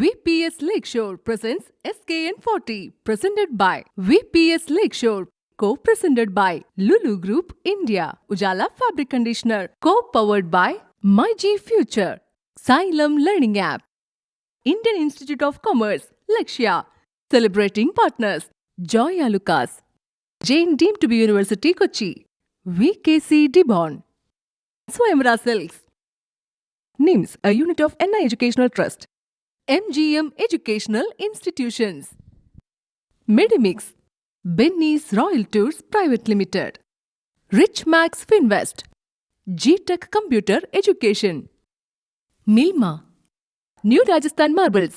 VPS Lakeshore presents SKN40, presented by VPS Lakeshore, co-presented by Lulu Group India, Ujala Fabric Conditioner, co-powered by MyG Future, Xylem Learning App, Indian Institute of Commerce, Lakshya, celebrating partners, Joya Lucas, Jain Deemed to be University Kochi, VKC Dibon, Swayamvara Silks, NIMS, a unit of NI Educational Trust, MGM Educational Institutions, Medimix, Benny's Royal Tours Private Limited, Rich Max Finvest, G-Tech Computer Education, Milma, New Rajasthan Marbles.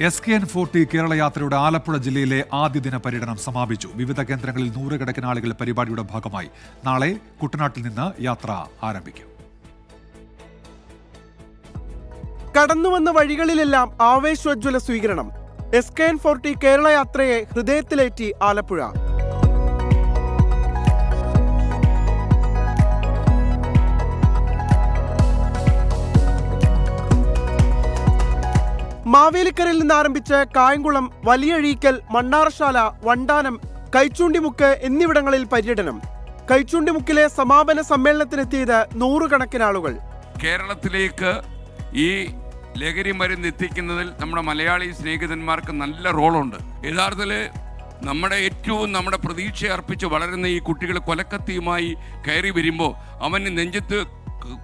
SKN40 Kerala യാത്രയുടെ ആലപ്പുഴ ജില്ലയിലെ ആദ്യ ദിന പര്യടനം സമാപിച്ചു. വിവിധ കേന്ദ്രങ്ങളിൽ 100 ആളുകൾ പരിപാടിയുടെ ഭാഗമായി. നാളെ കുട്ടനാട്ടിൽ നിന്ന് യാത്ര ആരംഭിക്കും. കടന്നുവന്ന വഴികളിലെല്ലാം ആവേശോജ്വല സ്വീകരണം. SKN40 കേരള യാത്രയെ ഹൃദയത്തിലേറ്റി ആലപ്പുഴ. മാവേലിക്കരയിൽ നിന്ന് ആരംഭിച്ച് കായംകുളം, വലിയഴീക്കൽ, മണ്ണാറശാല, വണ്ടാനം, കൈച്ചൂണ്ടിമുക്ക് എന്നിവിടങ്ങളിൽ പര്യടനം. കൈച്ചൂണ്ടിമുക്കിലെ സമാപന സമ്മേളനത്തിനെത്തിയത് 100 ആളുകൾ. കേരളത്തിലേക്ക് ഈ ലഹരി മരുന്ന് എത്തിക്കുന്നതിൽ നമ്മുടെ മലയാളി സ്നേഹിതന്മാർക്ക് നല്ല റോളുണ്ട്. യഥാർത്ഥത്തിൽ നമ്മുടെ പ്രതീക്ഷ അർപ്പിച്ച് വളരുന്ന ഈ കുട്ടികൾ കൊലക്കത്തിയുമായി കയറി വരുമ്പോൾ അവന് നെഞ്ചത്ത്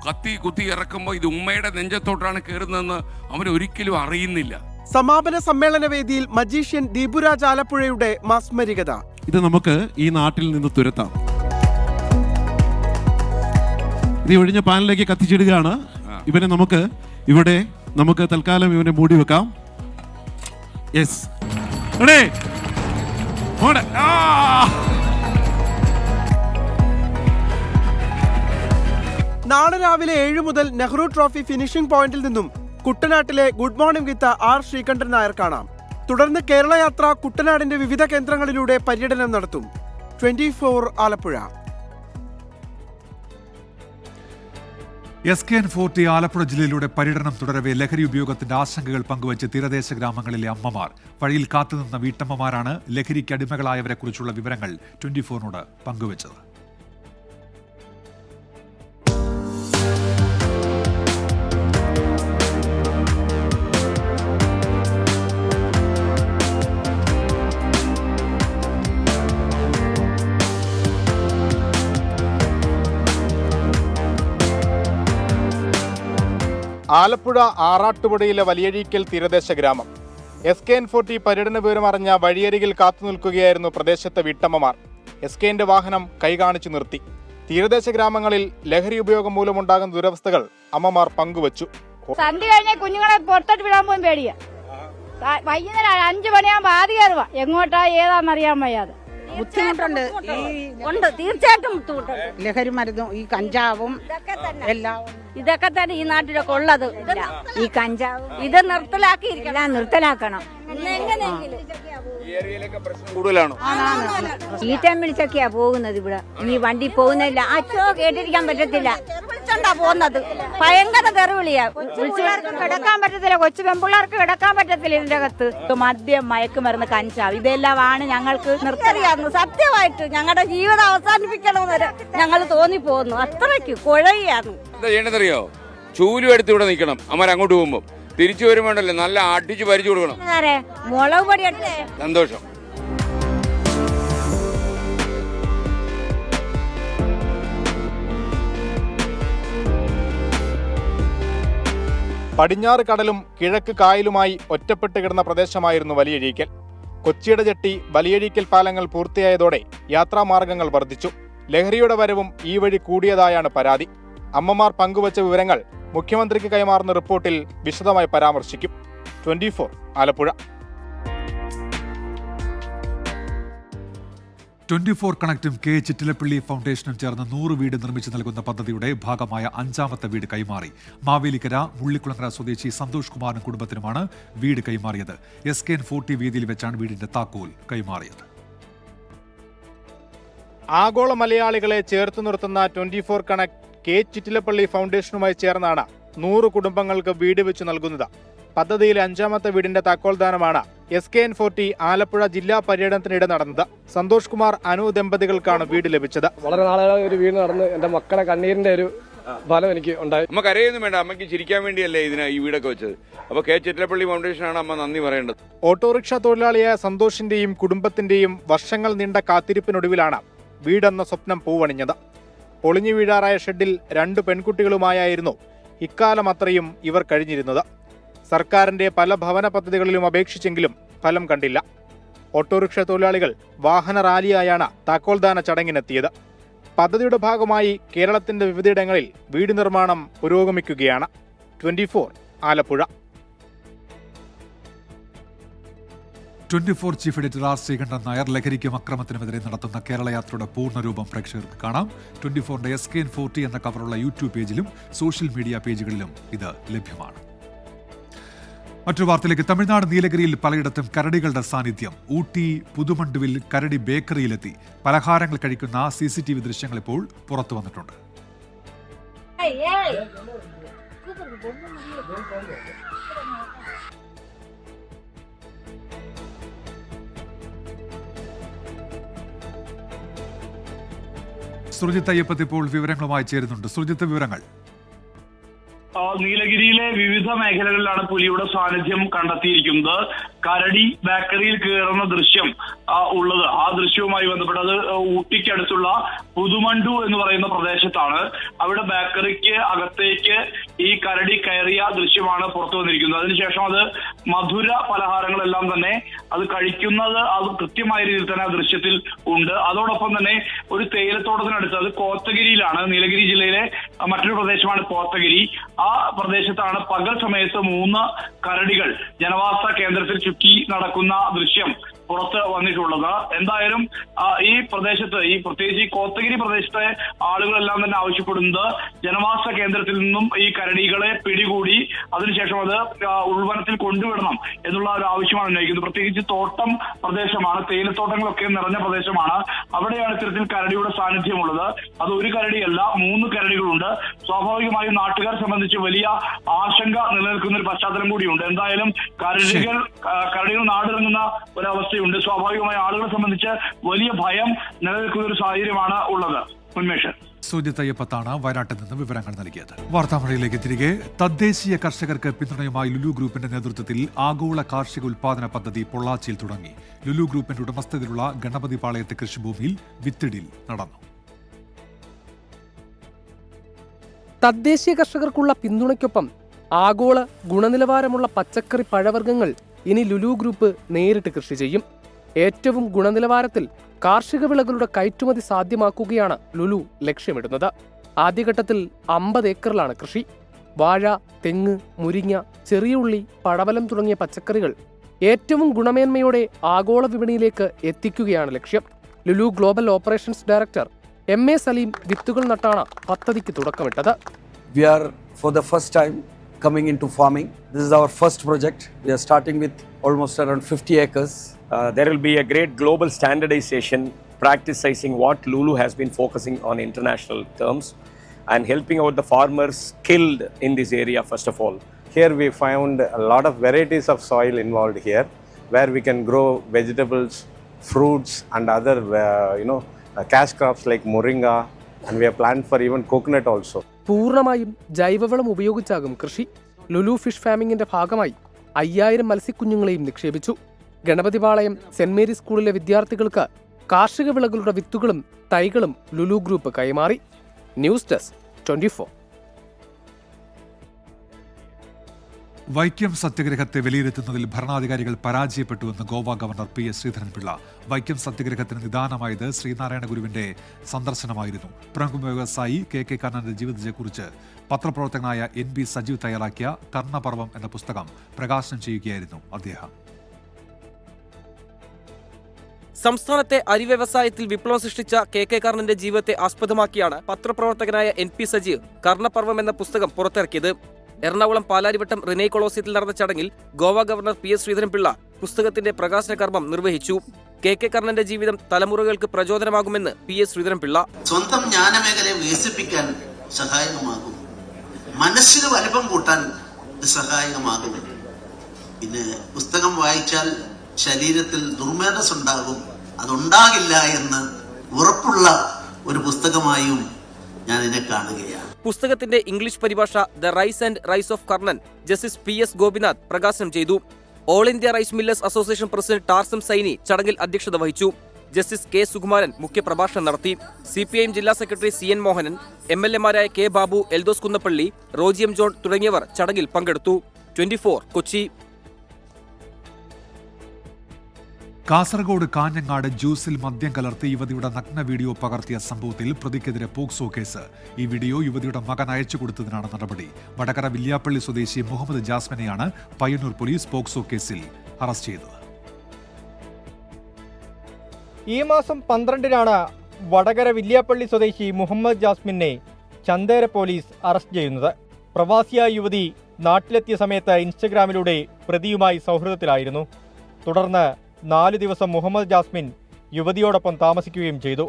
കത്തി കുത്തി ഇറക്കുമ്പോൾ ഇത് ഉമ്മയുടെ നെഞ്ചത്തോട്ടാണ് കയറുന്നതെന്ന് അവൻ ഒരിക്കലും അറിയുന്നില്ല. സമാപന സമ്മേളന വേദിയിൽ മജീഷ്യൻ ദീപുരാജ് ആലപ്പുഴയുടെ മാസ്മരികത. ഇത് നമുക്ക് ഈ നാട്ടിൽ നിന്ന് തുരത്താം. ഇത് ഒഴിഞ്ഞ പാനിലേക്ക് കത്തിച്ചിടുകയാണ്. ഇവനെ നമുക്ക് തൽക്കാലം ഇവനെ മൂടി വെക്കാം. യെസ്, നാളെ രാവിലെ 7 മുതൽ നെഹ്റു ട്രോഫി ഫിനിഷിംഗ് പോയിന്റിൽ നിന്നും കുട്ടനാട്ടിലെ good morning with R Sreekandan Nair കാണാം. തുടർന്ന് കേരള യാത്ര കുട്ടനാടിന്റെ വിവിധ കേന്ദ്രങ്ങളിലൂടെ പര്യടനം നടത്തും. 24 ആലപ്പുഴ. SKN40 ആലപ്പുഴ ജില്ലയിലൂടെ പര്യടനം തുടരവെ ലഹരി ഉപയോഗത്തിന്റെ ആശങ്കകൾ പങ്കുവച്ച് തീരദേശ ഗ്രാമങ്ങളിലെ അമ്മമാർ. വഴിയിൽ കാത്തുനിന്ന വീട്ടമ്മമാരാണ് ലഹരിക്ക് അടിമകളായവരെ കുറിച്ചുള്ള വിവരങ്ങൾ 24നോട് പങ്കുവച്ചത്. ആലപ്പുഴ ആറാട്ടുപുഴയിലെ വലിയഴീക്കൽ തീരദേശ ഗ്രാമം. SKN40 പര്യടന വിവരം അറിഞ്ഞ വഴിയരികിൽ കാത്തുനിൽക്കുകയായിരുന്നു പ്രദേശത്തെ വീട്ടമ്മമാർ. SKNന്റെ വാഹനം കൈകാണിച്ചു നിർത്തി. തീരദേശ ഗ്രാമങ്ങളിൽ ലഹരി ഉപയോഗം മൂലമുണ്ടാകുന്ന ദുരവസ്ഥകൾ അമ്മമാർ പങ്കുവച്ചു. സന്ധ്യ കഴിഞ്ഞാൽ കുഞ്ഞുങ്ങളെ പുറത്തോട്ട് വിടാൻ പോലും പേടിയാ. വൈകുന്നേരം 5 മണിയാകുമ്പോൾ ആദ്യം കയറുക, എങ്ങോട്ടാ ഏതാണെന്നറിയാൻ വയ്യാതെ. ബുദ്ധിമുട്ടുണ്ട്, ഉണ്ട്, തീർച്ചയായിട്ടും ബുദ്ധിമുട്ടുണ്ട്. ലഹരി മരുന്നും ഈ കഞ്ചാവും എല്ലാം ഇതൊക്കെ തന്നെ ഈ നാട്ടിലൊക്കെ ഉള്ളത്. ഈ കഞ്ചാവ് ഇത് നിർത്തലാക്കിയിരിക്കണം, നിർത്തലാക്കണം. കൂടുതലാണോ? ചീറ്റം വിളിച്ചൊക്കെയാ പോകുന്നത് ഇവിടെ. ഇനി വണ്ടി പോകുന്നില്ല, അച്ഛോ കേട്ടിരിക്കാൻ പറ്റത്തില്ല. പോകുന്നത് ഭയങ്കര തെറിവിളിയാ. കിടക്കാൻ പറ്റത്തില്ല, കൊച്ചു പെൺപിള്ളേർക്ക് കിടക്കാൻ പറ്റത്തില്ല. ഇതിന്റെ അകത്ത് മദ്യം, മയക്കുമരുന്ന്, കഞ്ചാവ് ഇതെല്ലാമാണ് ഞങ്ങൾക്ക് നിർത്തലാകുന്നു. സത്യമായിട്ട് ഞങ്ങളുടെ ജീവിതം അവസാനിപ്പിക്കണമെന്ന് ഞങ്ങൾ തോന്നിപ്പോകുന്നു. അത്രയ്ക്ക് കുഴയാണ്. എന്താ ചെയ്യണമെന്നറിയോ? ചൂലും എടുത്ത് ഇവിടെ നിൽക്കണം. അമ്മ അങ്ങോട്ട് പോകുമ്പോൾ തിരിച്ചു വരുമ്പോണ്ടല്ലേ നല്ല അടിച്ച് പരിച്ചു കൊടുക്കണം. മുളക് പൊടി സന്തോഷം. പടിഞ്ഞാറ് കടലും കിഴക്ക് കായലുമായി ഒറ്റപ്പെട്ട് കിടന്ന പ്രദേശമായിരുന്നു വലിയഴീക്കൽ. കൊച്ചിയുടെ ജെട്ടി, വലിയഴീക്കൽ പാലങ്ങൾ പൂർത്തിയായതോടെ യാത്രാമാർഗങ്ങൾ വർദ്ധിച്ചു. ലഹരിയുടെ വരവും ഈ വഴി കൂടിയതായാണ് പരാതി. അമ്മമാർ പങ്കുവച്ച വിവരങ്ങൾ മുഖ്യമന്ത്രിക്ക് കൈമാറുന്ന റിപ്പോർട്ടിൽ വിശദമായി പരാമർശിക്കും. 24 ആലപ്പുഴ. 24 കണക്റ്റും കെ ചിറ്റിലപ്പള്ളി ഫൗണ്ടേഷനും ചേർന്ന് 100 വീട് നിർമ്മിച്ചു നൽകുന്ന പദ്ധതിയുടെ ഭാഗമായ 5ാമത്തെ വീട് കൈമാറി. മാവേലിക്കര മുള്ളിക്കുളങ്ങര സ്വദേശി സന്തോഷ് കുമാറിനും കുടുംബത്തിനുമാണ് വീട് കൈമാറിയത്. SKN40 വീതിയിൽ വെച്ചാണ് വീടിന്റെ താക്കോൽ കൈമാറിയത്. ആഗോള മലയാളികളെ ചേർത്തു നിർത്തുന്ന 24 കണക്ട് കെ ചിറ്റിലപ്പള്ളി ഫൗണ്ടേഷനുമായി ചേർന്നാണ് 100 കുടുംബങ്ങൾക്ക് വീട് വെച്ച് നൽകുന്നത്. പദ്ധതിയിലെ 5ാമത്തെ വീടിന്റെ താക്കോൽദാനമാണ് SKN40 ആലപ്പുഴ ജില്ലാ പര്യടനത്തിനിടെ നടന്നത്. സന്തോഷ് കുമാർ, അനു ദമ്പതികൾക്കാണ് വീട് ലഭിച്ചത്. വളരെ നാളുകളായി ഒരു വീട് നടന്ന് എന്റെ മക്കളുടെ കണ്ണീരിന്റെ ഒരു ഫലം എനിക്ക് ഉണ്ടായി. നമുക്ക് അറിയൊന്നും വേണ്ട, അമ്മയ്ക്ക് ചിരിക്കാൻ വേണ്ടിയല്ലേ ഈ വീടൊക്കെ വെച്ചത്. അപ്പൊ കെ ചിറ്റിലപ്പള്ളി ഫൗണ്ടേഷനാണ് അമ്മ നന്ദി പറയേണ്ടത്. ഓട്ടോറിക്ഷ തൊഴിലാളിയായ സന്തോഷിന്റെയും കുടുംബത്തിന്റെയും വർഷങ്ങൾ നീണ്ട കാത്തിരിപ്പിനൊടുവിലാണ് വീടെന്ന സ്വപ്നം പൂവണിഞ്ഞത്. പൊളിഞ്ഞു വീഴാറായ ഷെഡിൽ 2 പെൺകുട്ടികളുമായായിരുന്നു ഇക്കാലം അത്രയും ഇവർ കഴിഞ്ഞിരുന്നത്. സർക്കാരിന്റെ പല ഭവന പദ്ധതികളിലും അപേക്ഷിച്ചെങ്കിലും ഫലം കണ്ടില്ല. ഓട്ടോറിക്ഷ തൊഴിലാളികൾ വാഹന റാലിയായാണ് താക്കോൽദാന ചടങ്ങിനെത്തിയത്. പദ്ധതിയുടെ ഭാഗമായി കേരളത്തിന്റെ വിവിധയിടങ്ങളിൽ വീട് നിർമ്മാണം പുരോഗമിക്കുകയാണ്. 24 Alappuzha. 24 chief editor R Sreekandan Nair ലഹരിക്കും അക്രമത്തിനുമെതിരെ നടത്തുന്ന കേരളയാത്രയുടെ പൂർണ്ണരൂപം പ്രേക്ഷകർക്ക് കാണാം. 24ന്റെ SKN40 എന്ന കവറുള്ള യൂട്യൂബ് പേജിലും സോഷ്യൽ മീഡിയ പേജുകളിലും ഇത് ലഭ്യമാണ്. മറ്റൊരു വാർത്തയിലേക്ക്. തമിഴ്നാട് നീലഗിരിയിൽ പലയിടത്തും കരടികളുടെ സാന്നിധ്യം. ഊട്ടി പുതുമണ്ടുവിൽ കരടി ബേക്കറിയിലെത്തി. പലഹാരങ്ങൾ കഴിക്കുന്ന CCTV ദൃശ്യങ്ങൾ ഇപ്പോൾ പുറത്തു വന്നിട്ടുണ്ട്. സുർജിത്ത് അയ്യപ്പത്ത് ഇപ്പോൾ വിവരങ്ങളുമായി ചേരുന്നുണ്ട്. സുർജിത്ത്, വിവരങ്ങൾ. നീലഗിരിയിലെ വിവിധ മേഖലകളിലാണ് പുലിയുടെ സാന്നിധ്യം കണ്ടെത്തിയിരിക്കുന്നത്. കരടി ബേക്കറിയിൽ കയറുന്ന ദൃശ്യം ഉള്ളത്. ആ ദൃശ്യവുമായി ബന്ധപ്പെട്ടത് ഊട്ടിക്കടുത്തുള്ള പുതുമണ്ടു എന്ന് പറയുന്ന പ്രദേശത്താണ്. അവിടെ ബേക്കറിക്ക് അകത്തേക്ക് ഈ കരടി കയറിയ ദൃശ്യമാണ് പുറത്തു വന്നിരിക്കുന്നത്. അതിനുശേഷം അത് മധുര പലഹാരങ്ങളെല്ലാം തന്നെ അത് കഴിക്കുന്നത് അത് കൃത്യമായ രീതിയിൽ തന്നെ ആ ദൃശ്യത്തിൽ ഉണ്ട്. അതോടൊപ്പം തന്നെ ഒരു തേയിലത്തോട്ടത്തിനടുത്ത്, അത് കോത്തഗിരിയിലാണ്, നീലഗിരി ജില്ലയിലെ മറ്റൊരു പ്രദേശമാണ് കോത്തഗിരി. ആ പ്രദേശത്താണ് പകൽ സമയത്ത് 3 കരടികൾ ജനവാസ കേന്ദ്രത്തിൽ ചുറ്റി നടക്കുന്ന ദൃശ്യം പുറത്ത് വന്നിട്ടുള്ളത്. എന്തായാലും ഈ പ്രദേശത്ത്, ഈ പ്രത്യേകിച്ച് ഈ കോത്തഗിരി പ്രദേശത്തെ ആളുകളെല്ലാം തന്നെ ആവശ്യപ്പെടുന്നത് ജനവാസ കേന്ദ്രത്തിൽ നിന്നും ഈ കരടികളെ പിടികൂടി അതിനുശേഷം അത് ഉൾവനത്തിൽ കൊണ്ടുവിടണം എന്നുള്ള ഒരു ആവശ്യമാണ് ഉന്നയിക്കുന്നത്. പ്രത്യേകിച്ച് തോട്ടം പ്രദേശമാണ്, തേയിലത്തോട്ടങ്ങളൊക്കെ നിറഞ്ഞ പ്രദേശമാണ്. അവിടെയാണ് ഇത്തരത്തിൽ കരടിയുടെ സാന്നിധ്യമുള്ളത്. അത് ഒരു കരടിയല്ല, 3 കരടികളുണ്ട്. സ്വാഭാവികമായും നാട്ടുകാരെ സംബന്ധിച്ച് വലിയ ആശങ്ക നിലനിൽക്കുന്ന ഒരു പശ്ചാത്തലം കൂടിയുണ്ട്. എന്തായാലും കരടികൾ നാടിറങ്ങുന്ന ഒരവസ്ഥ ഉണ്ട്. സ്വാഭാവികമായി ആളുകളെ സംബന്ധിച്ച് വലിയ ഭയം നിലനിൽക്കുന്ന ഒരു സാഹചര്യമാണ് ഉള്ളത്. ഉന്മേഷ്. സുജിത്ത് അയ്യപ്പത്താണ് വയനാട്ടിൽ നിന്ന് വിവരങ്ങൾ നൽകിയത്. വാർത്താമഴയിലേക്ക് തിരികെ. തദ്ദേശീയ കർഷകർക്ക് പിന്തുണയുമായി ലുലു ഗ്രൂപ്പിന്റെ നേതൃത്വത്തിൽ ആഗോള കാർഷിക ഉൽപാദന പദ്ധതി പൊള്ളാച്ചിയിൽ തുടങ്ങി. ലുലു ഗ്രൂപ്പിന്റെ ഉടമസ്ഥതയിലുള്ള ഗണപതി പാളയത്തെ കൃഷിഭൂമിയിൽ വിത്തിടിൽ നടന്നു. തദ്ദേശീയ കർഷകർക്കുള്ള പിന്തുണയ്ക്കൊപ്പം ആഗോള ഗുണനിലവാരമുള്ള പച്ചക്കറി പഴവർഗ്ഗങ്ങൾ ഇനി ലുലു ഗ്രൂപ്പ് നേരിട്ട് കൃഷി ചെയ്യും. ഏറ്റവും ഗുണനിലവാരത്തിൽ കാർഷിക വിളകളുടെ കയറ്റുമതി സാധ്യമാക്കുകയാണ് ലുലു ലക്ഷ്യമിടുന്നത്. ആദ്യഘട്ടത്തിൽ 50 ഏക്കറിലാണ് കൃഷി. വാഴ, തെങ്ങ്, മുരിങ്ങ, ചെറിയ ഉള്ളി, പടവലം തുടങ്ങിയ പച്ചക്കറികൾ ഏറ്റവും ഗുണമേന്മയോടെ ആഗോള വിപണിയിലേക്ക് എത്തിക്കുകയാണ് ലക്ഷ്യം. Lulu global operations director MA Saleem വിത്തുകൾ നട്ടാണ് പദ്ധതിക്ക് തുടക്കമിട്ടത്. We are for the first time coming into farming. This is our first project. We are starting with almost around 50 acres. There will be a great global standardization practicing what Lulu has been focusing on international terms and helping out the farmers skilled in this area first of all. Here we found a lot of varieties of soil involved here where we can grow vegetables, fruits and other cash crops like moringa, and we have planned for even coconut also. പൂർണ്ണമായും ജൈവവളം ഉപയോഗിച്ചാകും കൃഷി. Lulu fish ഫാമിംഗിന്റെ ഭാഗമായി 5000 മത്സ്യക്കുഞ്ഞുങ്ങളെയും നിക്ഷേപിച്ചു. ഗണപതിപാളയം saint Mary's സ്കൂളിലെ വിദ്യാർത്ഥികൾക്ക് കാർഷിക വിളകളുടെ വിത്തുകളും തൈകളും ലുലു ഗ്രൂപ്പ് കൈമാറി. News desk 24. വൈക്കം സത്യഗ്രഹത്തെ വിലയിരുത്തുന്നതിൽ ഭരണാധികാരികൾ പരാജയപ്പെട്ടുവെന്ന് ഗോവ ഗവർണർ PS ശ്രീധരൻപിള്ള. വൈക്കം സത്യഗ്രഹത്തിന് നിദാനമായത് ശ്രീനാരായണ ഗുരുവിന്റെ സന്ദർശനമായിരുന്നു. പ്രമുഖ വ്യവസായി KK കർണന്റെ ജീവിതത്തെക്കുറിച്ച് പത്രപ്രവർത്തകനായ NB സജീവ് തയ്യാറാക്കിയ കർണപർവം എന്ന പുസ്തകം പ്രകാശനം ചെയ്യുകയായിരുന്നു അദ്ദേഹം. സംസ്ഥാനത്തെ അരി വ്യവസായത്തിൽ വിപ്ലവം സൃഷ്ടിച്ച KK കർണന്റെ ജീവിതത്തെ ആസ്പദമാക്കിയാണ് പത്രപ്രവർത്തകനായ NP സജീവ് കർണപർവം എന്ന പുസ്തകം പുറത്തിറക്കിയത്. എറണാകുളം പാലാരിവട്ടം റിനേ കൊളോസിയത്തിൽ നടന്ന ചടങ്ങിൽ ഗോവ ഗവർണർ PS ശ്രീധരൻപിള്ള പുസ്തകത്തിന്റെ പ്രകാശന കർമ്മം നിർവഹിച്ചു. KK കർണന്റെ ജീവിതം തലമുറകൾക്ക് പ്രചോദനമാകുമെന്ന് PS ശ്രീധരൻപിള്ള. സ്വന്തം ജ്ഞാനമേഖലയെ വികസിപ്പിക്കാൻ സഹായകമാകും, മനസ്സിന് വലിപ്പം കൂട്ടാൻ സഹായകമാകും. പിന്നെ പുസ്തകം വായിച്ചാൽ ശരീരത്തിൽ ദുർമേധസ് ഉണ്ടാകും, അതുണ്ടാകില്ല എന്ന് ഉറപ്പുള്ള ഒരു പുസ്തകമായും ഞാൻ ഇതിനെ കാണുകയാണ്. പുസ്തകത്തിന്റെ ഇംഗ്ലീഷ് പരിഭാഷ the rise and rise of Karnan justice PS Gopinath പ്രകാശനം ചെയ്തു. All India rice millers association president Tarsem Saini ചടങ്ങിൽ അധ്യക്ഷത വഹിച്ചു. ജസ്റ്റിസ് K സുകുമാരൻ മുഖ്യപ്രഭാഷണം നടത്തി. CPIM ജില്ലാ സെക്രട്ടറി CN മോഹനൻ, MLA മാരായ K Babu, Eldhose Kunnappilly, Roji M John തുടങ്ങിയവർ ചടങ്ങിൽ പങ്കെടുത്തു. 24 കൊച്ചി. കാസർഗോഡ് കാഞ്ഞങ്ങാട് ജ്യൂസിൽ മദ്യം കലർത്തി യുവതിയുടെ നഗ്ന വീഡിയോ പകർത്തിയ സംഭവത്തിൽ പ്രതിക്കെതിരെ പോക്സോ കേസ്. ഈ വീഡിയോ യുവതിയുടെ മകൻ അയച്ചു കൊടുത്തതിനാണ് നടപടി. വടകര വില്യാപ്പള്ളി സ്വദേശി മുഹമ്മദ് ജാസ്മിനെയാണ് പയ്യന്നൂർ പോലീസ് പോക്സോ കേസിൽ അറസ്റ്റ് ചെയ്തത്. ഈ മാസം 12-നാണ് വടകര വില്യാപ്പള്ളി സ്വദേശി മുഹമ്മദ് ജാസ്മിനെ ചന്ദേര പോലീസ് അറസ്റ്റ് ചെയ്യുന്നത്. പ്രവാസിയായ യുവതി നാട്ടിലെത്തിയ സമയത്ത് ഇൻസ്റ്റഗ്രാമിലൂടെ പ്രതിയുമായി സൗഹൃദത്തിലായിരുന്നു. തുടർന്ന് 4 ദിവസം മുഹമ്മദ് ജാസ്മിൻ യുവതിയോടൊപ്പം താമസിക്കുകയും ചെയ്തു.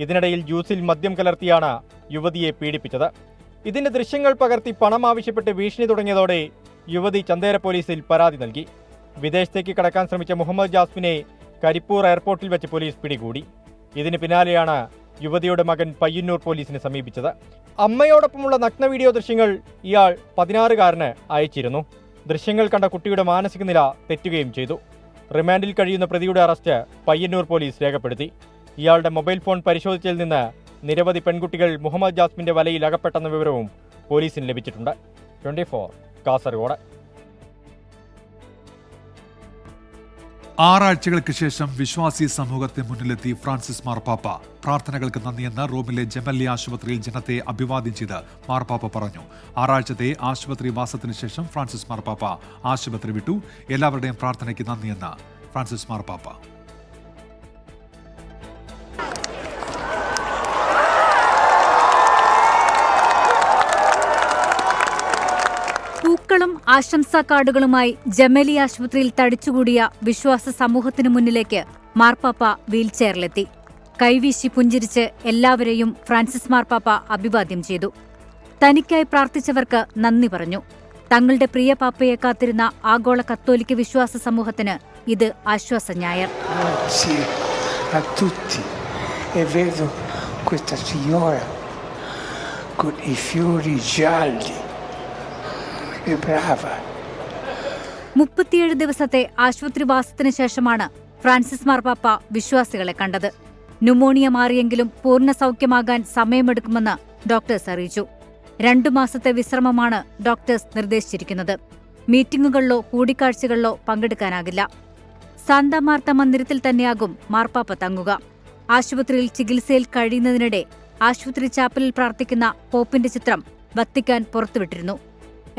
ഇതിനിടയിൽ ജ്യൂസിൽ മദ്യം കലർത്തിയാണ് യുവതിയെ പീഡിപ്പിച്ചത്. ഇതിന്റെ ദൃശ്യങ്ങൾ പകർത്തി പണം ആവശ്യപ്പെട്ട് ഭീഷണി തുടങ്ങിയതോടെ യുവതി ചന്ദേര പോലീസിൽ പരാതി നൽകി. വിദേശത്തേക്ക് കടക്കാൻ ശ്രമിച്ച മുഹമ്മദ് ജാസ്മിനെ കരിപ്പൂർ എയർപോർട്ടിൽ വെച്ച് പോലീസ് പിടികൂടി. ഇതിന് പിന്നാലെയാണ് യുവതിയുടെ മകൻ പയ്യന്നൂർ പോലീസിനെ സമീപിച്ചത്. അമ്മയോടൊപ്പമുള്ള നഗ്ന വീഡിയോ ദൃശ്യങ്ങൾ ഇയാൾ 16-കാരന് അയച്ചിരുന്നു. ദൃശ്യങ്ങൾ കണ്ട കുട്ടിയുടെ മാനസിക നില തെറ്റുകയും ചെയ്തു. റിമാൻഡിൽ കഴിയുന്ന പ്രതിയുടെ അറസ്റ്റ് പയ്യന്നൂർ പോലീസ് രേഖപ്പെടുത്തി. ഇയാളുടെ മൊബൈൽ ഫോൺ പരിശോധിച്ചതിൽ നിന്ന് നിരവധി പെൺകുട്ടികൾ മുഹമ്മദ് ജാസ്മിന്റെ വലയിൽ അകപ്പെട്ടെന്ന വിവരവും പോലീസിന് ലഭിച്ചിട്ടുണ്ട്. 24 കാസർഗോഡ്. 6 ആഴ്ചകൾക്ക് ശേഷം വിശ്വാസി സമൂഹത്തെ മുന്നിലെത്തി ഫ്രാൻസിസ് മാർപ്പാപ്പ. പ്രാർത്ഥനകൾക്ക് നന്ദിയെന്ന് റോമിലെ ജെമല്ലി ആശുപത്രിയിൽ ജനത്തെ അഭിവാദ്യം ചെയ്ത് മാർപ്പാപ്പ പറഞ്ഞു. 6 ആഴ്ചത്തെ ആശുപത്രി വാസത്തിന് ശേഷം ഫ്രാൻസിസ് മാർപ്പാപ്പ ആശുപത്രി വിട്ടു. എല്ലാവരുടെയും പ്രാർത്ഥനയ്ക്ക് നന്ദിയെന്ന് ഫ്രാൻസിസ് മാർപ്പാപ്പ. പൂക്കളും ആശംസാ കാർഡുകളുമായി ജമലി ആശുപത്രിയിൽ തടിച്ചുകൂടിയ വിശ്വാസ സമൂഹത്തിനു മുന്നിലേക്ക് മാർപ്പാപ്പ വീൽചെയറിലെത്തി. കൈവീശി പുഞ്ചിരിച്ച് എല്ലാവരെയും ഫ്രാൻസിസ് മാർപ്പാപ്പ അഭിവാദ്യം ചെയ്തു. തനിക്കായി പ്രാർത്ഥിച്ചവർക്ക് നന്ദി പറഞ്ഞു. തങ്ങളുടെ പ്രിയ പാപ്പയെ കാത്തിരുന്ന ആഗോള കത്തോലിക്ക വിശ്വാസ സമൂഹത്തിന് ഇത് ആശ്വാസ ഞായർ. brava. 37 ദിവസത്തെ ആശുപത്രിവാസത്തിന് ശേഷമാണ് ഫ്രാൻസിസ് മാർപ്പാപ്പ വിശ്വാസികളെ കണ്ടത്. ന്യൂമോണിയ മാറിയെങ്കിലും പൂർണ്ണ സൗഖ്യമാകാൻ സമയമെടുക്കുമെന്ന് ഡോക്ടേഴ്സ് അറിയിച്ചു. 2 മാസത്തെ വിശ്രമമാണ് ഡോക്ടേഴ്സ് നിർദ്ദേശിച്ചിരിക്കുന്നത്. മീറ്റിംഗുകളിലോ കൂടിക്കാഴ്ചകളിലോ പങ്കെടുക്കാനാകില്ല. സാന്ത മാർത്ത മന്ദിരത്തിൽ തന്നെയാകും മാർപ്പാപ്പ തങ്ങുക. ആശുപത്രിയിൽ ചികിത്സയിൽ കഴിയുന്നതിനിടെ ആശുപത്രി ചാപ്പലിൽ പ്രാർത്ഥിക്കുന്ന പോപ്പിന്റെ ചിത്രം വത്തിക്കാൻ പുറത്തുവിട്ടിരുന്നു.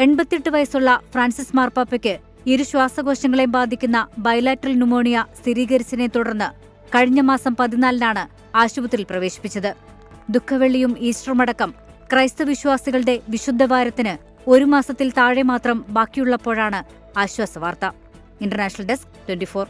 88 വയസ്സുള്ള ഫ്രാൻസിസ് മാർപ്പാപ്പയ്ക്ക് ഇരു ശ്വാസകോശങ്ങളെയും ബാധിക്കുന്ന ബൈലാറ്ററൽ ന്യൂമോണിയ സ്ഥിരീകരിച്ചതിനെ തുടർന്ന് കഴിഞ്ഞ മാസം 14-നാണ് ആശുപത്രിയിൽ പ്രവേശിപ്പിച്ചത്. ദുഃഖവെള്ളിയും ഈസ്റ്ററുമടക്കം ക്രൈസ്തവ വിശ്വാസികളുടെ വിശുദ്ധവാരത്തിന് 1 മാസത്തിൽ താഴെ മാത്രം ബാക്കിയുള്ളപ്പോഴാണ് ആശ്വാസവാർത്ത. International desk 24.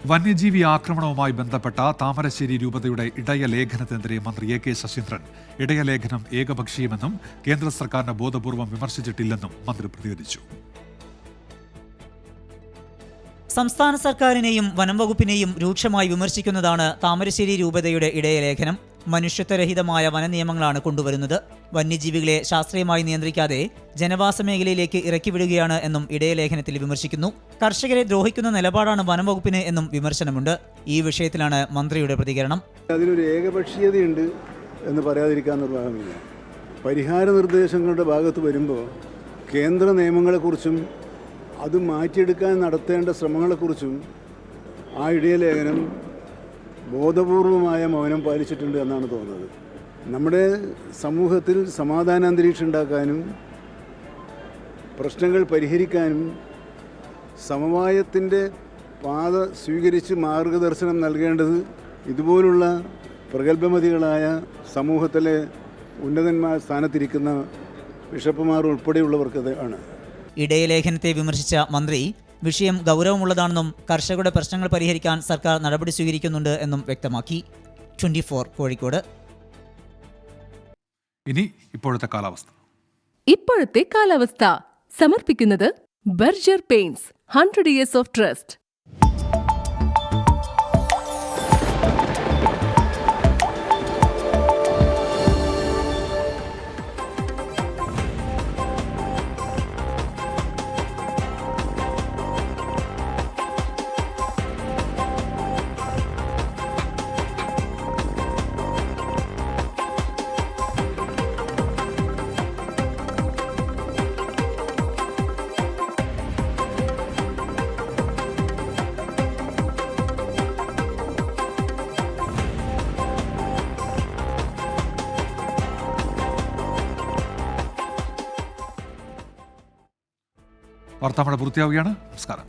വന്യജീവി ആക്രമണവുമായി ബന്ധപ്പെട്ട താമരശ്ശേരി രൂപതയുടെ ഇടയലേഖനത്തിനെതിരെ മന്ത്രി എ കെ ശശീന്ദ്രൻ ഇടയലേഖനം ഏകപക്ഷീയമെന്നും കേന്ദ്ര സർക്കാരിനെ ബോധപൂർവം വിമർശിച്ചിട്ടില്ലെന്നും മന്ത്രി പ്രതികരിച്ചു. സംസ്ഥാന സർക്കാരിനെയും വനം വകുപ്പിനെയും രൂക്ഷമായി വിമർശിക്കുന്നതാണ് താമരശ്ശേരി രൂപതയുടെ ഇടയലേഖനം. മനുഷ്യത്വരഹിതമായ വനനിയമങ്ങളാണ് കൊണ്ടുവരുന്നത്. വന്യജീവികളെ ശാസ്ത്രീയമായി നിയന്ത്രിക്കാതെ ജനവാസ മേഖലയിലേക്ക് ഇറക്കിവിടുകയാണ് എന്നും ഇടയലേഖനത്തിൽ വിമർശിക്കുന്നു. കർഷകരെ ദ്രോഹിക്കുന്ന നിലപാടാണ് വനം വകുപ്പിന് എന്നും വിമർശനമുണ്ട്. ഈ വിഷയത്തിലാണ് മന്ത്രിയുടെ പ്രതികരണം. അതിലൊരു ഏകപക്ഷീയതയുണ്ട് എന്ന് പറയാതിരിക്കാൻ നിർവാഹമില്ല. പരിഹാര നിർദ്ദേശങ്ങളുടെ ഭാഗത്ത് വരുമ്പോൾ കേന്ദ്ര നിയമങ്ങളെക്കുറിച്ചും അത് മാറ്റിയെടുക്കാൻ നടത്തേണ്ട ശ്രമങ്ങളെക്കുറിച്ചും ആ ഇടയലേഖനം ബോധപൂർവമായ മൗനം പാലിച്ചിട്ടുണ്ട് എന്നാണ് തോന്നുന്നത്. നമ്മുടെ സമൂഹത്തിൽ സമാധാനാന്തരീക്ഷം ഉണ്ടാക്കാനും പ്രശ്നങ്ങൾ പരിഹരിക്കാനും സമവായത്തിൻ്റെ പാത സ്വീകരിച്ച് മാർഗദർശനം നൽകേണ്ടത് ഇതുപോലുള്ള പ്രഗത്ഭമതികളായ സമൂഹത്തിലെ ഉന്നതന്മാർ സ്ഥാനത്തിരിക്കുന്ന ബിഷപ്പുമാർ ഉൾപ്പെടെയുള്ളവർക്ക് ആണ്. ഇടയലേഖനത്തെ വിമർശിച്ച മന്ത്രി വിഷയം ഗൗരവമുള്ളതാണെന്നും കർഷകരുടെ പ്രശ്നങ്ങൾ പരിഹരിക്കാൻ സർക്കാർ നടപടി സ്വീകരിക്കുന്നുണ്ട് എന്നും വ്യക്തമാക്കി. 24 കോഴിക്കോട്. ഇനി ഇപ്പോഴത്തെ കാലാവസ്ഥ. ഇപ്പോഴത്തെ കാലാവസ്ഥ സമർപ്പിക്കുന്നത് Berger paints 100 years of trust. വാർത്താമഴ പൂർത്തിയാവുകയാണ്. നമസ്കാരം.